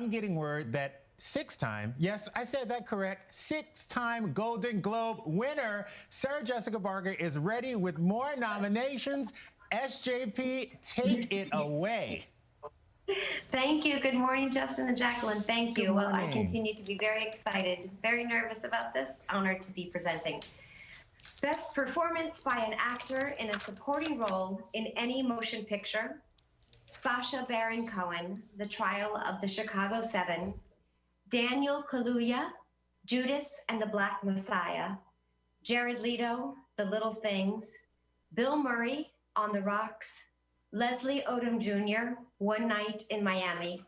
I'm getting word that six-time, yes, I said that correct, six-time Golden Globe winner, Sarah Jessica Parker, is ready with more nominations. SJP, take it away. Thank you. Good morning, Justin and Jacqueline. Thank you. Well, I continue to be very excited, very nervous about this. Honored to be presenting. Best performance by an actor in a supporting role in any motion picture. Sacha Baron Cohen, The Trial of the Chicago Seven. Daniel Kaluuya, Judas and the Black Messiah. Jared Leto, The Little Things. Bill Murray, On the Rocks. Leslie Odom Jr., One Night in Miami.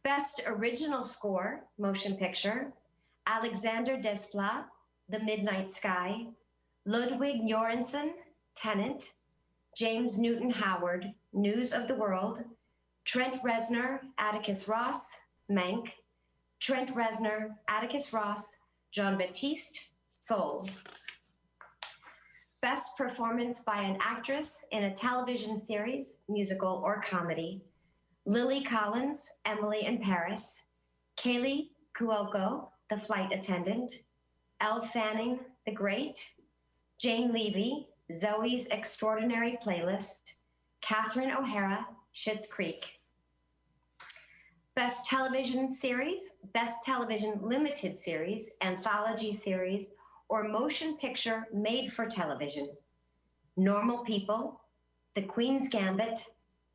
Best Original Score, Motion Picture. Alexander Desplat, The Midnight Sky. Ludwig Göransson, Tenet. James Newton Howard, News of the World. Trent Reznor, Atticus Ross, Mank. Trent Reznor, Atticus Ross, Jean-Baptiste, Soul. Best performance by an actress in a television series, musical, or comedy. Lily Collins, Emily in Paris. Kaylee Cuoco, The Flight Attendant. Elle Fanning, The Great. Jane Levy, Zoe's Extraordinary Playlist. Catherine O'Hara, Schitt's Creek. Best television series, best television limited series, anthology series, or motion picture made for television. Normal People, The Queen's Gambit,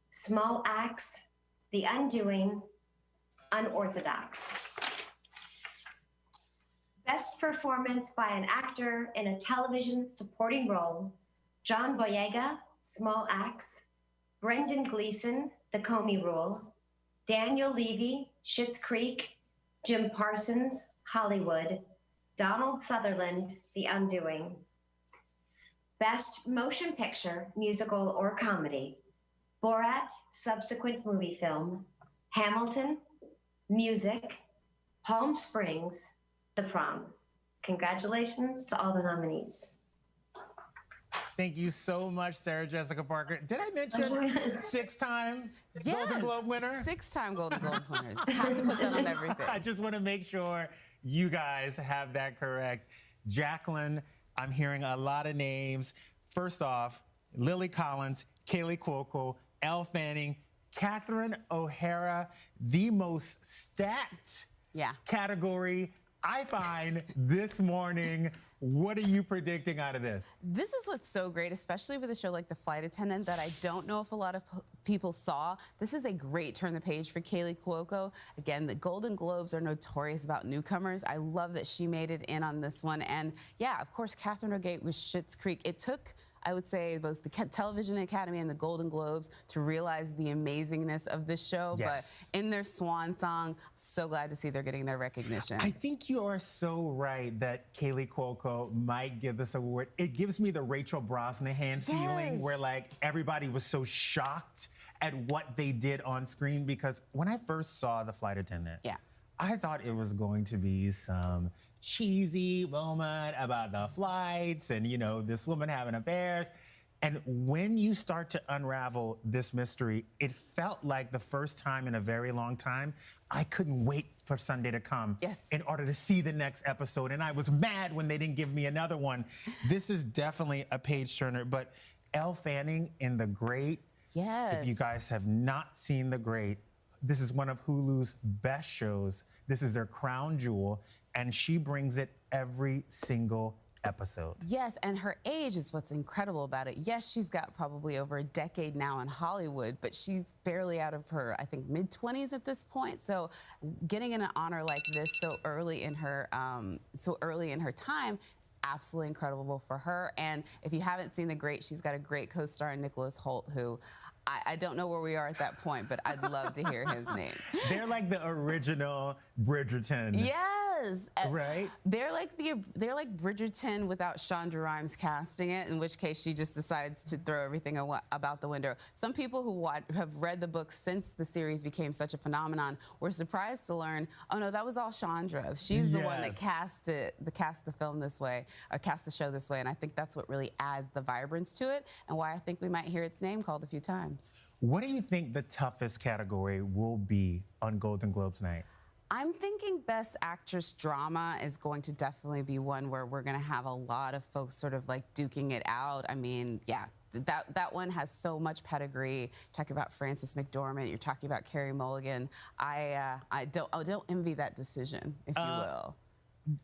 Small Axe, The Undoing, Unorthodox. Best performance by an actor in a television supporting role, John Boyega, Small Axe, Brendan Gleeson, The Comey Rule, Daniel Levy, Schitt's Creek, Jim Parsons, Hollywood, Donald Sutherland, The Undoing. Best Motion Picture, Musical, or Comedy, Borat, Subsequent Movie Film, Hamilton, Music, Palm Springs, The Prom. Congratulations to all the nominees. Thank you so much, Sarah Jessica Parker. Did I mention six-time Golden Globe winner? Six-time Golden Globe winners. Have to put that on everything. I just want to make sure you guys have that correct. Jacqueline, I'm hearing a lot of names. First off, Lily Collins, Kaylee Cuoco, Elle Fanning, Catherine O'Hara, the most stacked category I find this morning. What are you predicting out of this? This is what's so great, especially with a show like The Flight Attendant that I don't know if a lot of people saw. This is a great turn the page for Kaylee Cuoco. Again, the Golden Globes are notorious about newcomers. I love that she made it in on this one. And yeah, of course, Catherine O'Hara with Schitt's Creek. It took, I would say, both the Television Academy and the Golden Globes to realize the amazingness of this show. Yes. But in their swan song, so glad to see they're getting their recognition. I think you are so right that Kaylee Cuoco might give this award. It gives me the Rachel Brosnahan feeling where like everybody was so shocked at what they did on screen, because when I first saw The Flight Attendant, I thought it was going to be some cheesy moment about the flights and, you know, this woman having affairs. And when you start to unravel this mystery, it felt like the first time in a very long time, I couldn't wait for Sunday to come in order to see the next episode. And I was mad when they didn't give me another one. This is definitely a page turner. But Elle Fanning in The Great, if you guys have not seen The Great, this is one of Hulu's best shows. This is their crown jewel, and she brings it every single episode. Yes, and her age is what's incredible about it. Yes, she's got probably over a decade now in Hollywood, but she's barely out of her, I think, mid-20s at this point. So getting an honor like this so early in her time, absolutely incredible for her. And if you haven't seen The Great, she's got a great co-star in Nicholas Hoult, who I don't know where we are at that point, but I'd love to hear his name. They're like the original Bridgerton. Yes. Right? They're like Bridgerton without Shonda Rhimes casting it, in which case she just decides to throw everything about the window. Some people who have read the book since the series became such a phenomenon were surprised to learn, oh no, that was all Chandra. She's the one that cast the film this way, or cast the show this way, and I think that's what really adds the vibrance to it, and why I think we might hear its name called a few times. What do you think the toughest category will be on Golden Globes night? I'm thinking Best Actress Drama is going to definitely be one where we're going to have a lot of folks sort of like duking it out. I mean, yeah, that one has so much pedigree. Talking about Frances McDormand, you're talking about Carey Mulligan. I don't envy that decision, if you will.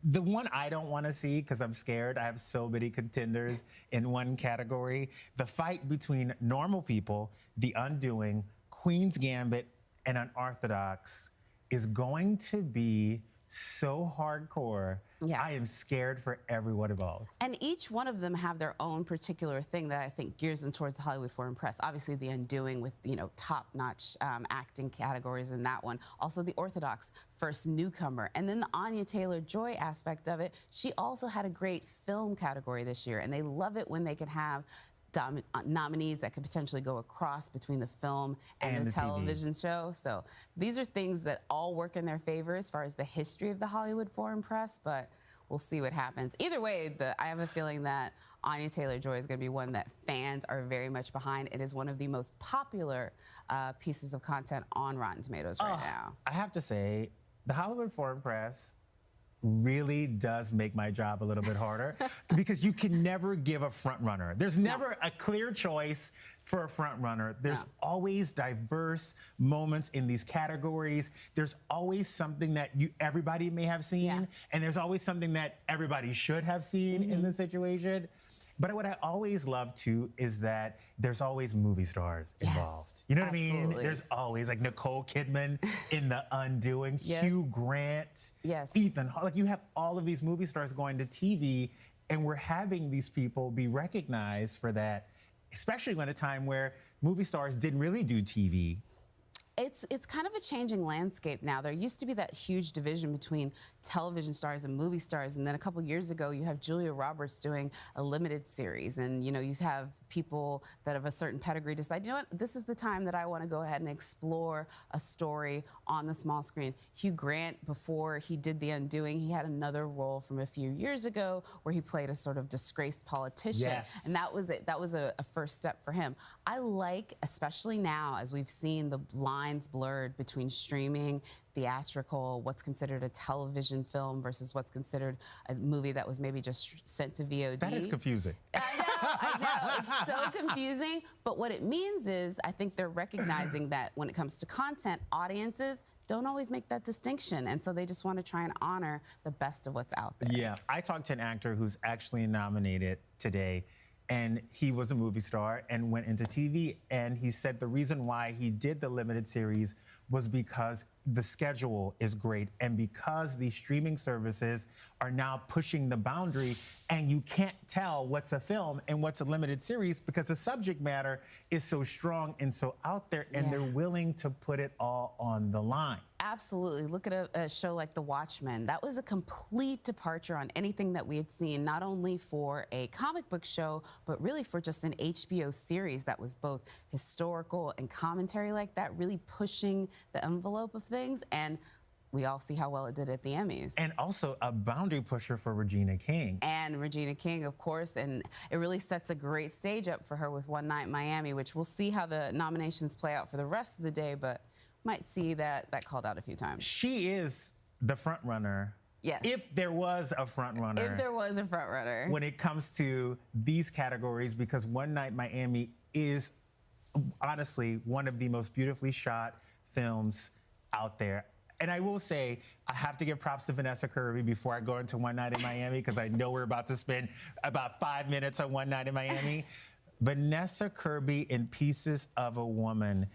The one I don't want to see, because I'm scared, I have so many contenders in one category. The fight between Normal People, The Undoing, Queen's Gambit, and Unorthodox is going to be so hardcore. Yeah. I am scared for everyone involved. And each one of them have their own particular thing that I think gears them towards the Hollywood Foreign Press. Obviously, The Undoing with, you know, top-notch acting categories in that one. Also, The Orthodox, first newcomer. And then the Anya Taylor-Joy aspect of it, she also had a great film category this year. And they love it when they can have nominees that could potentially go across between the film and the television show. So these are things that all work in their favor as far as the history of the Hollywood Foreign Press, but we'll see what happens. Either way, I have a feeling that Anya Taylor-Joy is going to be one that fans are very much behind. It is one of the most popular pieces of content on Rotten Tomatoes right now. I have to say, the Hollywood Foreign Press really does make my job a little bit harder because you can never give a front runner. There's never a clear choice for a front runner. There's always diverse moments in these categories. There's always something that everybody may have seen, and there's always something that everybody should have seen in the situation. But what I always love, too, is that there's always movie stars involved. You know what I mean? There's always, like, Nicole Kidman in The Undoing, Hugh Grant, Ethan Hawke. Like, you have all of these movie stars going to TV, and we're having these people be recognized for that, especially at a time where movie stars didn't really do TV. It's kind of a changing landscape now. There used to be that huge division between television stars and movie stars, and then a couple years ago, you have Julia Roberts doing a limited series, and you know, you have people that have a certain pedigree decide, you know what, this is the time that I want to go ahead and explore a story on the small screen. Hugh Grant, before he did The Undoing, he had another role from a few years ago where he played a sort of disgraced politician, and that was it. That was a first step for him. I like, especially now, as we've seen the lines blurred between streaming, theatrical, what's considered a television film versus what's considered a movie that was maybe just sent to VOD. That is confusing. I know, it's so confusing. But what it means is, I think they're recognizing that when it comes to content, audiences don't always make that distinction. And so they just want to try and honor the best of what's out there. Yeah, I talked to an actor who's actually nominated today, and he was a movie star and went into TV, and he said the reason why he did the limited series was because the schedule is great and because these streaming services are now pushing the boundary, and you can't tell what's a film and what's a limited series because the subject matter is so strong and so out there, and they're willing to put it all on the line. Absolutely. Look at a show like The Watchmen. That was a complete departure on anything that we had seen, not only for a comic book show, but really for just an HBO series that was both historical and commentary like that, really pushing the envelope of things. And we all see how well it did at the Emmys. And also a boundary pusher for Regina King. And Regina King, of course, and it really sets a great stage up for her with One Night in Miami, which we'll see how the nominations play out for the rest of the day, but might see that called out a few times. She is the front runner. Yes. If there was a front runner. If there was a front runner. When it comes to these categories, because One Night in Miami is honestly one of the most beautifully shot films out there. And I will say, I have to give props to Vanessa Kirby before I go into One Night in Miami, because I know we're about to spend about 5 minutes on One Night in Miami. Vanessa Kirby in Pieces of a Woman,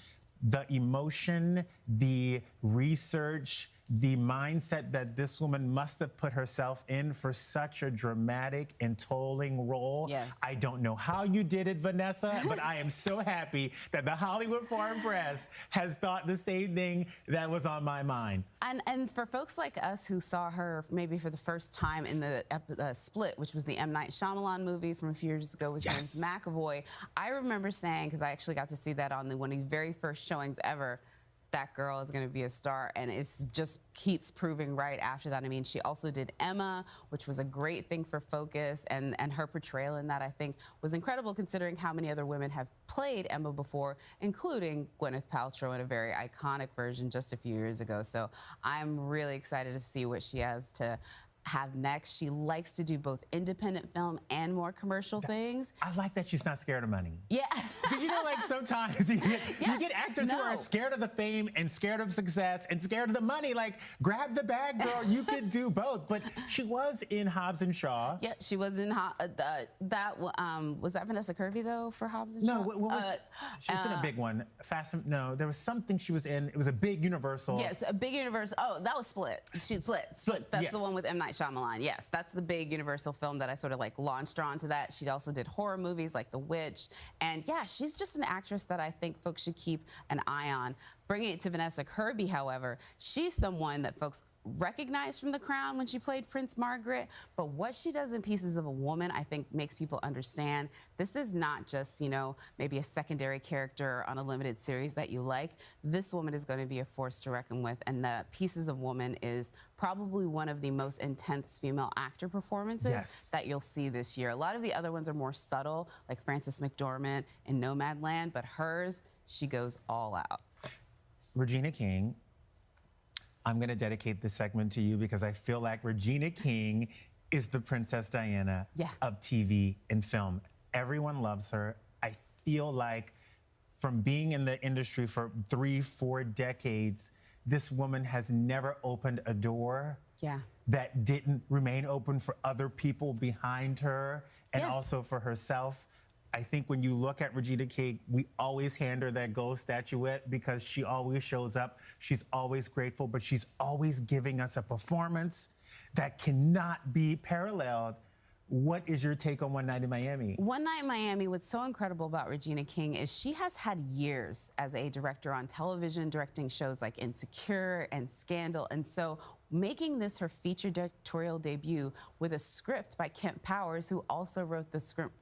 the emotion, the research, the mindset that this woman must have put herself in for such a dramatic and tolling role. Yes. I don't know how you did it, Vanessa, but I am so happy that the Hollywood Foreign Press has thought the same thing that was on my mind. And for folks like us who saw her maybe for the first time in the Split, which was the M. Night Shyamalan movie from a few years ago with James McAvoy, I remember saying, because I actually got to see that on one of the very first showings ever, that girl is going to be a star, and it just keeps proving right after that. I mean, she also did Emma, which was a great thing for Focus, and her portrayal in that, I think, was incredible considering how many other women have played Emma before, including Gwyneth Paltrow in a very iconic version just a few years ago. So I'm really excited to see what she has to have next. She likes to do both independent film and more commercial things. I like that she's not scared of money. Yeah. Because you know, like sometimes you get actors who are scared of the fame and scared of success and scared of the money. Like, grab the bag, girl. You could do both. But she was in Hobbs and Shaw. Yeah, she was in was that Vanessa Kirby though for Hobbs and Shaw? No, what was she was in a big one. No, there was something she was in. It was a big Universal. Yes, a big Universal. Oh, that was Split. She Split. That's the one with M. Night Shyamalan. Yes, that's the big Universal film that I sort of like launched her onto that. She also did horror movies like The Witch. And yeah, she's just an actress that I think folks should keep an eye on. Bringing it to Vanessa Kirby, however, she's someone that folks recognized from The Crown when she played Prince Margaret, but what she does in Pieces of a Woman, I think makes people understand this is not just, you know, maybe a secondary character on a limited series that you like. This woman is going to be a force to reckon with, and the Pieces of Woman is probably one of the most intense female actor performances that you'll see this year. A lot of the other ones are more subtle, like Frances McDormand in Nomadland, but hers, she goes all out. Regina King, I'm going to dedicate this segment to you because I feel like Regina King is the Princess Diana of TV and film. Everyone loves her. I feel like from being in the industry for 3-4 decades, this woman has never opened a door that didn't remain open for other people behind her and also for herself. I think when you look at Regina King, we always hand her that gold statuette because she always shows up. She's always grateful, but she's always giving us a performance that cannot be paralleled. What is your take on One Night in Miami? One Night in Miami, what's so incredible about Regina King is she has had years as a director on television, directing shows like Insecure and Scandal. And so making this her feature directorial debut with a script by Kent Powers, who also wrote the script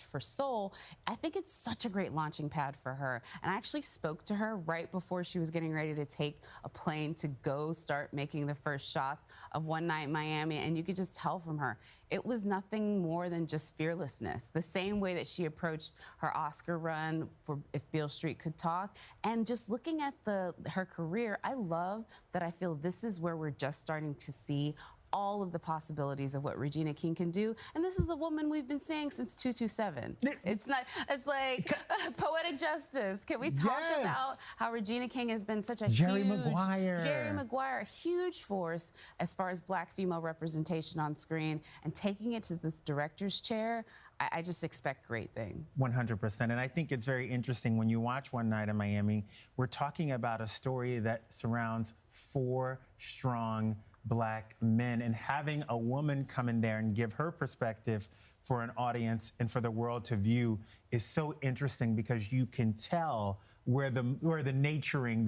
for Soul, I think it's such a great launching pad for her. And I actually spoke to her right before she was getting ready to take a plane to go start making the first shots of One Night in Miami, and you could just tell from her, it was nothing more than just fearlessness. The same way that she approached her Oscar run for If Beale Street Could Talk. And just looking at her career, I love that I feel this is where we're just starting to see all of the possibilities of what Regina King can do. And this is a woman we've been seeing since 227. It's like poetic justice. Can we talk about how Regina King has been such a Jerry Maguire, a huge force as far as Black female representation on screen, and taking it to this director's chair, I just expect great things. 100%. And I think it's very interesting when you watch One Night in Miami, we're talking about a story that surrounds 4 strong Black men, and having a woman come in there and give her perspective for an audience and for the world to view is so interesting because you can tell where the nurturing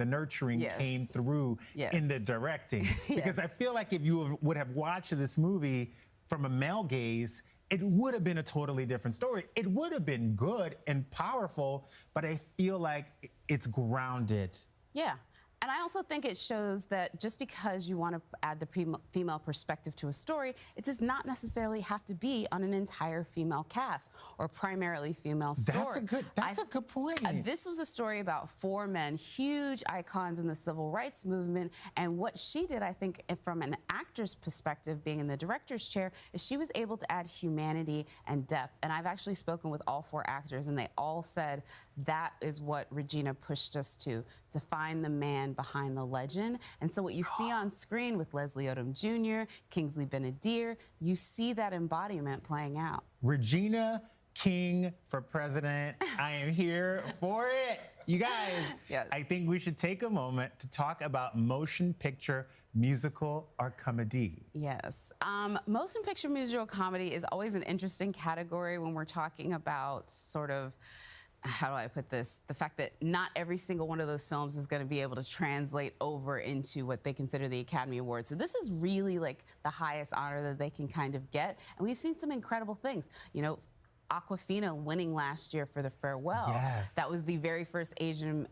came through in the directing. Because I feel like if you would have watched this movie from a male gaze, it would have been a totally different story. It would have been good and powerful, but I feel like it's grounded. Yeah. And I also think it shows that just because you want to add the female perspective to a story, it does not necessarily have to be on an entire female cast or primarily female story. That's a good point. This was a story about 4 men, huge icons in the civil rights movement. And what she did, I think, from an actor's perspective, being in the director's chair, is she was able to add humanity and depth. And I've actually spoken with all 4 actors, and they all said that is what Regina pushed us to find the man behind the legend. And so what you see on screen with Leslie Odom Jr., Kingsley Ben-Adir, you see that embodiment playing out. Regina King for president. I am here for it. You guys, I think we should take a moment to talk about motion picture musical or comedy. Yes. Motion picture musical comedy is always an interesting category when we're talking about sort of, how do I put this? The fact that not every single one of those films is going to be able to translate over into what they consider the Academy Awards. So this is really like the highest honor that they can kind of get. And we've seen some incredible things. You know, Awkwafina winning last year for The Farewell. Yes. That was the very first Asian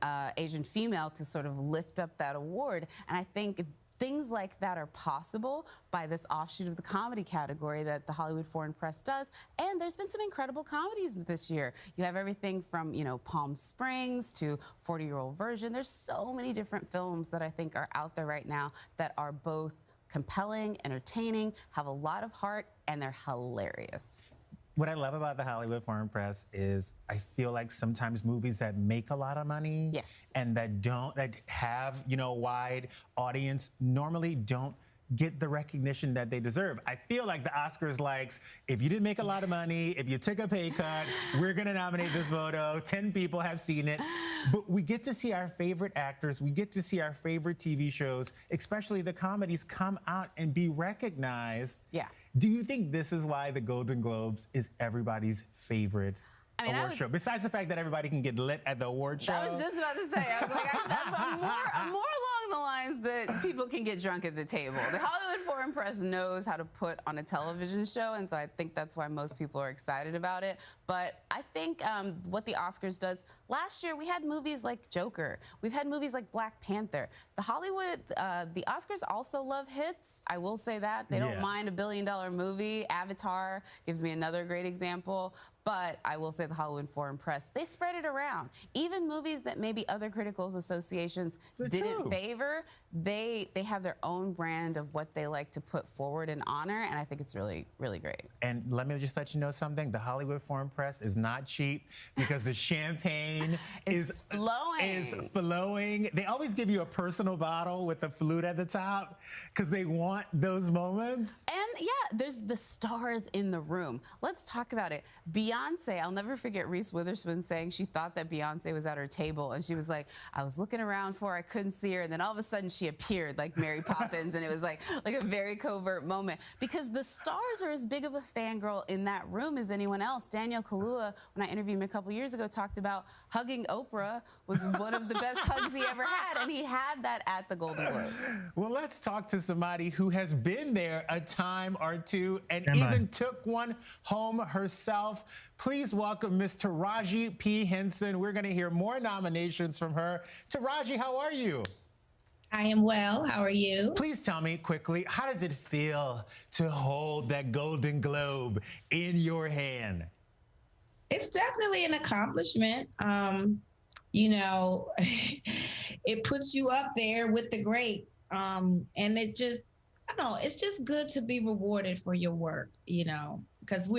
female to sort of lift up that award. And I think things like that are possible by this offshoot of the comedy category that the Hollywood Foreign Press does. And there's been some incredible comedies this year. You have everything from, you know, Palm Springs to 40-Year-Old Virgin. There's so many different films that I think are out there right now that are both compelling, entertaining, have a lot of heart, and they're hilarious. What I love about the Hollywood Foreign Press is I feel like sometimes movies that make a lot of money Yes. and that have, you know, a wide audience normally don't get the recognition that they deserve. I feel like the Oscars likes, if you didn't make a lot of money, if you took a pay cut, we're gonna nominate this photo, 10 people have seen it. But we get to see our favorite actors, we get to see our favorite TV shows, especially the comedies, come out and be recognized. Yeah. Do you think this is why the Golden Globes is everybody's favorite award show? Besides the fact that everybody can get lit at the award show. I was just about to say, I was like, I'm more along the lines that people can get drunk at the table. The Hollywood Foreign Press knows how to put on a television show, and so I think that's why most people are excited about it. But I think what the Oscars does, last year we had movies like Joker. We've had movies like Black Panther. The Oscars also love hits. I will say that. They don't mind a billion-dollar movie. Avatar gives me another great example. But I will say the Hollywood Foreign Press, they spread it around. Even movies that maybe other critical associations didn't favor, they have their own brand of what they like to put forward and honor, and I think it's really, really great. And let me just let you know something. The Hollywood Foreign Press is not cheap because the champagne is flowing. They always give you a personal bottle with a flute at the top because they want those moments. And yeah, there's the stars in the room. Let's talk about it. Beyonce, I'll never forget Reese Witherspoon saying she thought that Beyonce was at her table, and she was like, I was looking around for her, I couldn't see her, and then all of a sudden she appeared like Mary Poppins, and it was like a very covert moment because the stars are as big of a fangirl in that room as anyone else. Daniel Kaluuya, when I interviewed him a couple years ago, talked about hugging Oprah was one of the best hugs he ever had, and he had that at the Golden Globes. Well, let's talk to somebody who has been there a time or two and even took one home herself. Please welcome Miss Taraji P Henson. We're going to hear more nominations from her. Taraji, how are you? I am well. How are you? Please tell me quickly, how does it feel to hold that Golden Globe in your hand? It's definitely an accomplishment. You know, it puts you up there with the greats. And it just, I don't know, it's just good to be rewarded for your work, you know, because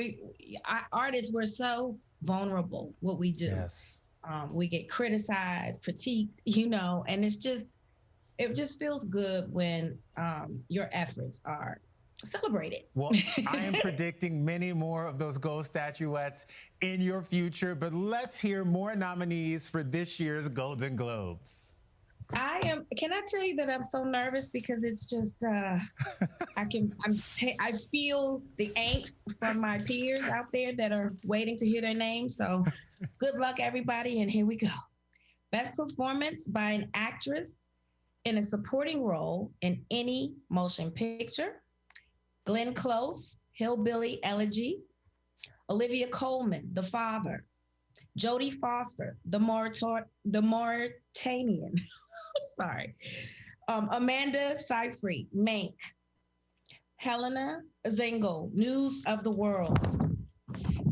artists, we're so vulnerable, what we do. Yes. We get criticized, critiqued, you know, and it just feels good when your efforts are celebrated. Well, I am predicting many more of those gold statuettes in your future, but let's hear more nominees for this year's Golden Globes. Can I tell you that I'm so nervous because it's just, I feel the angst from my peers out there that are waiting to hear their name. So good luck, everybody. And here we go. Best performance by an actress in a supporting role in any motion picture. Glenn Close, Hillbilly Elegy. Olivia Colman, The Father. Jodie Foster, The Mauritanian. Sorry. Amanda Seyfried, Mank. Helena Zengel, News of the World.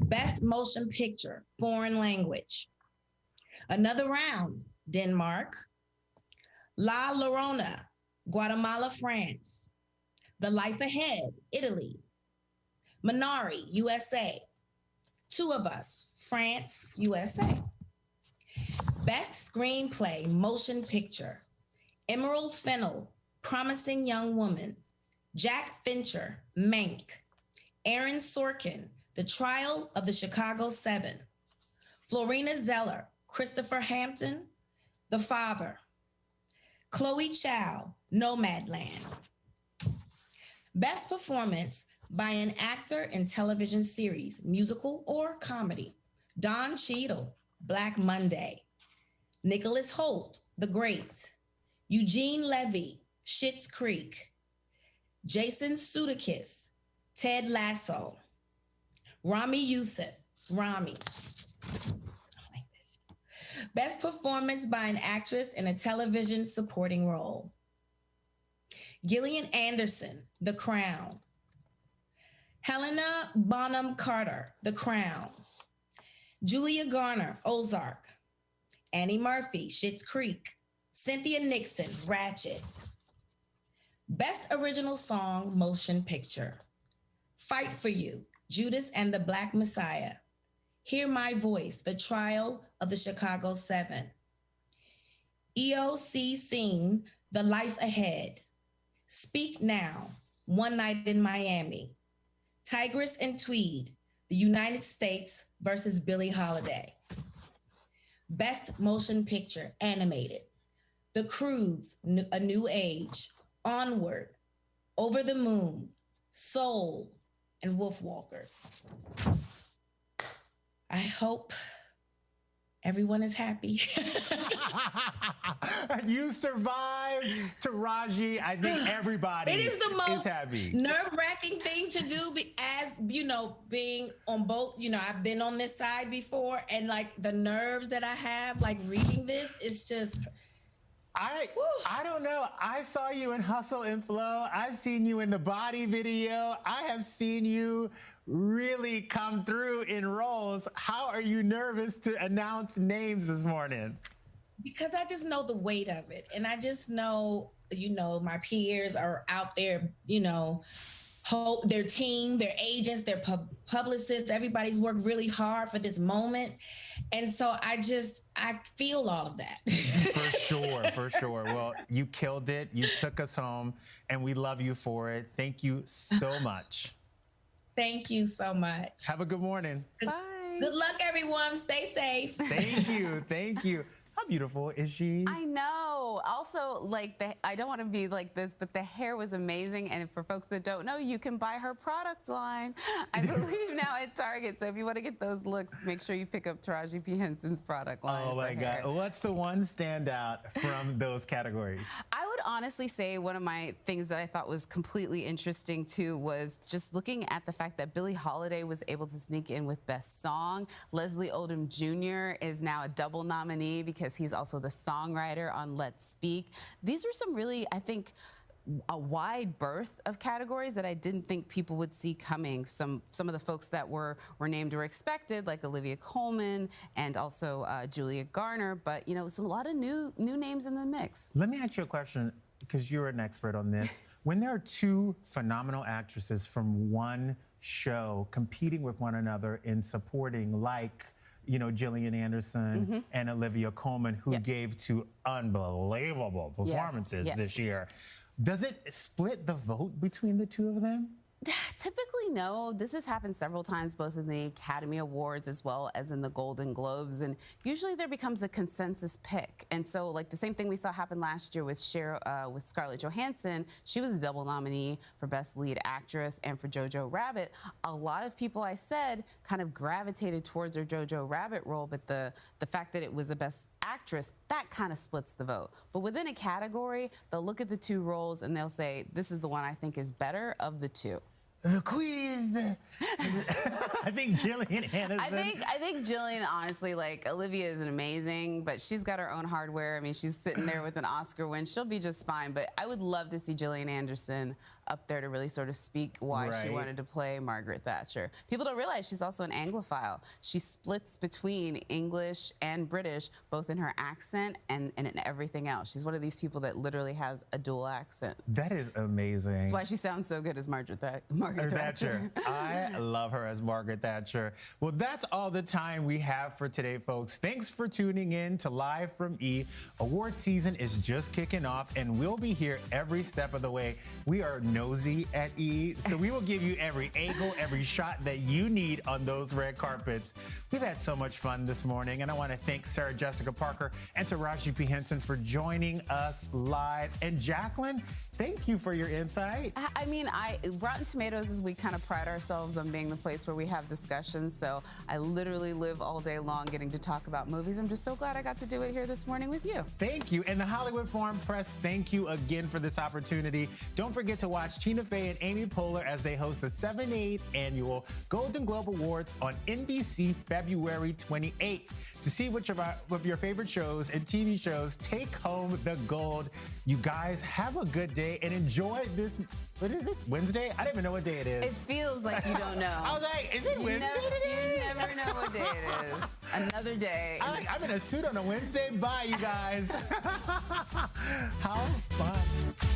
Best Motion Picture, Foreign Language. Another Round, Denmark. La Llorona, Guatemala, France. The Life Ahead, Italy. Minari, USA. Two of Us, France, USA. Best Screenplay, Motion Picture. Emerald Fennell, Promising Young Woman. Jack Fincher, Mank. Aaron Sorkin, The Trial of the Chicago 7. Florina Zeller, Christopher Hampton, The Father. Chloé Zhao, Nomadland. Best Performance by an Actor in Television Series, Musical or Comedy. Don Cheadle, Black Monday. Nicholas Hoult, The Great. Eugene Levy, Schitt's Creek. Jason Sudeikis, Ted Lasso. Rami Youssef, Rami. Best performance by an actress in a television supporting role. Gillian Anderson, The Crown. Helena Bonham Carter, The Crown. Julia Garner, Ozark. Annie Murphy, Schitt's Creek. Cynthia Nixon, Ratchet. Best Original Song, Motion Picture. Fight for You, Judas and the Black Messiah. Hear My Voice, The Trial of the Chicago 7. EOC Scene, The Life Ahead. Speak Now, One Night in Miami. Tigress and Tweed, The United States versus Billie Holiday. Best Motion Picture, Animated. The Croods, A New Age. Onward, Over the Moon, Soul, and Wolfwalkers. I hope everyone is happy. You survived, Taraji. I think everybody it is the most happy. Nerve-wracking thing to do, as you know, being on both. You know, I've been on this side before, and like the nerves that I have, like reading this, it's just. I don't know. I saw you in Hustle and Flow. I've seen you in the Body video. I have seen you really come through in roles. How are you nervous to announce names this morning? Because I just know the weight of it. And I just know, you know, my peers are out there, you know, their team, their agents, their publicists, everybody's worked really hard for this moment. And so I feel all of that. For sure. Well, you killed it. You took us home, and we love you for it. Thank you so much. Thank you so much. Have a good morning. Bye. Good luck, everyone. Stay safe. Thank you. How beautiful is she? I know. Also, like, I don't want to be like this, but the hair was amazing. And for folks that don't know, you can buy her product line, I believe, now at Target. So if you want to get those looks, make sure you pick up Taraji P Henson's product line. Oh, my God. What's the one standout from those categories? I would honestly say one of my things that I thought was completely interesting, too, was just looking at the fact that Billie Holiday was able to sneak in with Best Song. Leslie Odom Jr. is now a double nominee because he's also the songwriter on Let's Speak. These are some really, I think, a wide berth of categories that I didn't think people would see coming. Some of the folks that were named were expected, like Olivia Colman and also Julia Garner, but you know, a lot of new names in the mix. Let me ask you a question, because you're an expert on this. When there are two phenomenal actresses from one show competing with one another in supporting, like, you know, Gillian Anderson and Olivia Colman, who gave two unbelievable performances this year. Does it split the vote between the two of them? Typically, no. This has happened several times, both in the Academy Awards as well as in the Golden Globes. And usually there becomes a consensus pick. And so, like, the same thing we saw happen last year with with Scarlett Johansson. She was a double nominee for Best Lead Actress and for Jojo Rabbit. A lot of people, I said, kind of gravitated towards her Jojo Rabbit role, but the fact that it was a Best Actress, that kind of splits the vote. But within a category, they'll look at the two roles and they'll say, this is the one I think is better of the two. The queen. I think Gillian Anderson. I think Gillian, honestly, like, Olivia is amazing, but she's got her own hardware. I mean, she's sitting there with an Oscar win. She'll be just fine. But I would love to see Gillian Anderson up there to really sort of speak why she wanted to play Margaret Thatcher. People don't realize she's also an Anglophile. She splits between English and British, both in her accent and in everything else. She's one of these people that literally has a dual accent. That is amazing. That's why she sounds so good as Margaret Thatcher. I love her as Margaret Thatcher. Well, that's all the time we have for today, folks. Thanks for tuning in to Live from E. Award season is just kicking off, and we'll be here every step of the way. We are nosy at E, so we will give you every angle, every shot that you need on those red carpets. We've had so much fun this morning, and I want to thank Sarah Jessica Parker and Taraji P Henson for joining us live. And Jacqueline, thank you for your insight. I mean, Rotten Tomatoes Tomatoes is we kind of pride ourselves on being the place where we have discussions. So I literally live all day long getting to talk about movies. I'm just so glad I got to do it here this morning with you. Thank you. And the Hollywood Foreign Press, thank you again for this opportunity. Don't forget to watch Tina Fey and Amy Poehler as they host the 78th Annual Golden Globe Awards on NBC February 28th. To see which of your favorite shows and TV shows take home the gold. You guys have a good day and enjoy this, what is it, Wednesday? I don't even know what day it is. It feels like you don't know. I was like, is it Wednesday today? You never know what day it is. Another day. I'm in a suit on a Wednesday. Bye, you guys. How fun.